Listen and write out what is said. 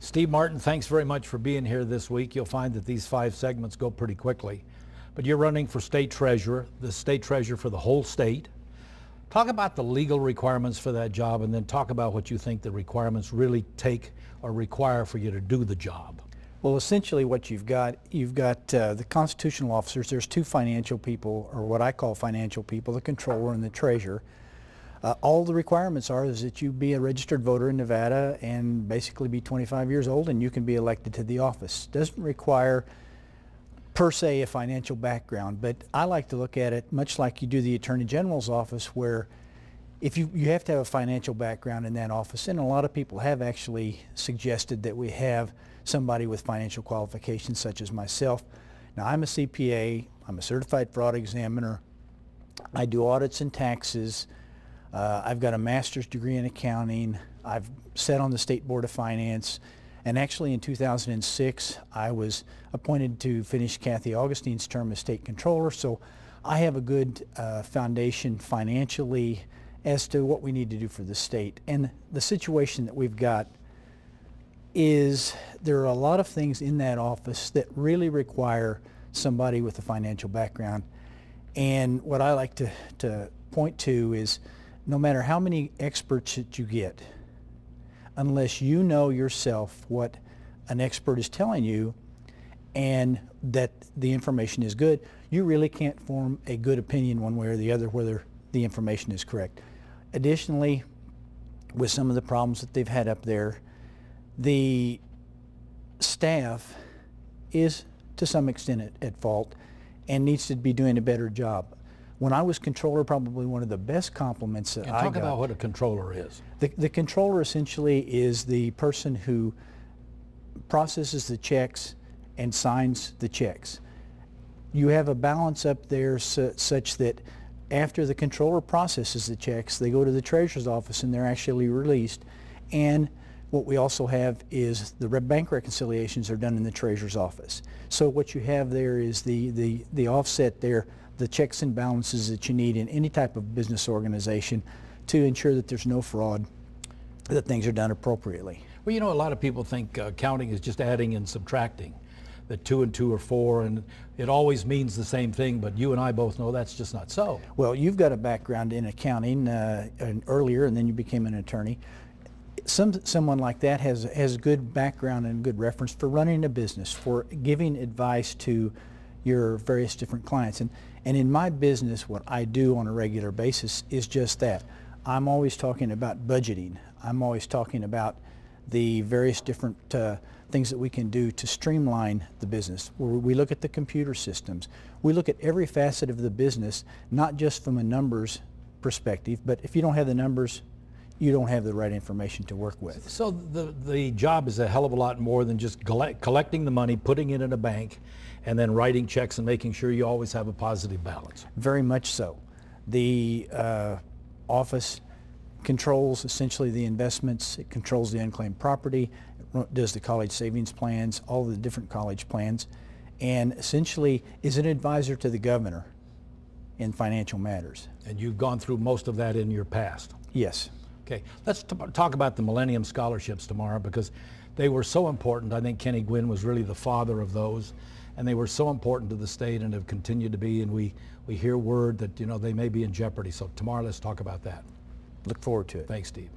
Steve Martin, thanks very much for being here this week. You'll find that these 5 segments go pretty quickly. But you're running for state treasurer, the state treasurer for the whole state. Talk about the legal requirements for that job, and then talk about what you think the requirements really take or require for you to do the job. Well, essentially what you've got the constitutional officers. There's 2 financial people, or what I call financial people, the controller and the treasurer. All the requirements is that you be a registered voter in Nevada and basically be 25 years old, and you can be elected to the office. Doesn't require per se a financial background, but I like to look at it much like you do the Attorney General's office, where if you have to have a financial background in that office, and a lot of people have actually suggested that we have somebody with financial qualifications such as myself. Now, I'm a CPA, I'm a certified fraud examiner, I do audits and taxes, I've got a master's degree in accounting, I've sat on the State Board of Finance, and actually in 2006 I was appointed to finish Kathy Augustine's term as state controller, so I have a good foundation financially as to what we need to do for the state. And the situation that we've got is there are a lot of things in that office that really require somebody with a financial background. And what I like to point to is no matter how many experts that you get, unless you know yourself what an expert is telling you and that the information is good, you really can't form a good opinion one way or the other whether the information is correct. Additionally, with some of the problems that they've had up there, the staff is to some extent at fault and needs to be doing a better job. When I was controller, probably one of the best compliments that I got. Talk about what a controller is. The controller essentially is the person who processes the checks and signs the checks. You have a balance up there such that after the controller processes the checks, they go to the treasurer's office and they're actually released. And what we also have is the bank reconciliations are done in the treasurer's office. So what you have there is the offset there, the checks and balances that you need in any type of business organization to ensure that there's no fraud, that things are done appropriately. Well, you know, a lot of people think accounting is just adding and subtracting, that 2 and 2 are 4, and it always means the same thing, but you and I both know that's just not so. Well, you've got a background in accounting earlier, and then you became an attorney. Someone like that has good background and good reference for running a business, for giving advice to your various different clients. And in my business, what I do on a regular basis is just that. I'm always talking about budgeting. I'm always talking about the various different things that we can do to streamline the business. We look at the computer systems. We look at every facet of the business, not just from a numbers perspective, but if you don't have the numbers, you don't have the right information to work with. So the job is a hell of a lot more than just collecting the money, putting it in a bank, and then writing checks and making sure you always have a positive balance. Very much so. The office controls essentially the investments, it controls the unclaimed property, it does the college savings plans, all the different college plans, and essentially is an advisor to the governor in financial matters. And you've gone through most of that in your past. Yes. Okay, let's talk about the Millennium Scholarships tomorrow, because they were so important. I think Kenny Gwinn was really the father of those, and they were so important to the state and have continued to be, and we hear word that, you know, they may be in jeopardy. So tomorrow let's talk about that. Look forward to it. Thanks, Steve.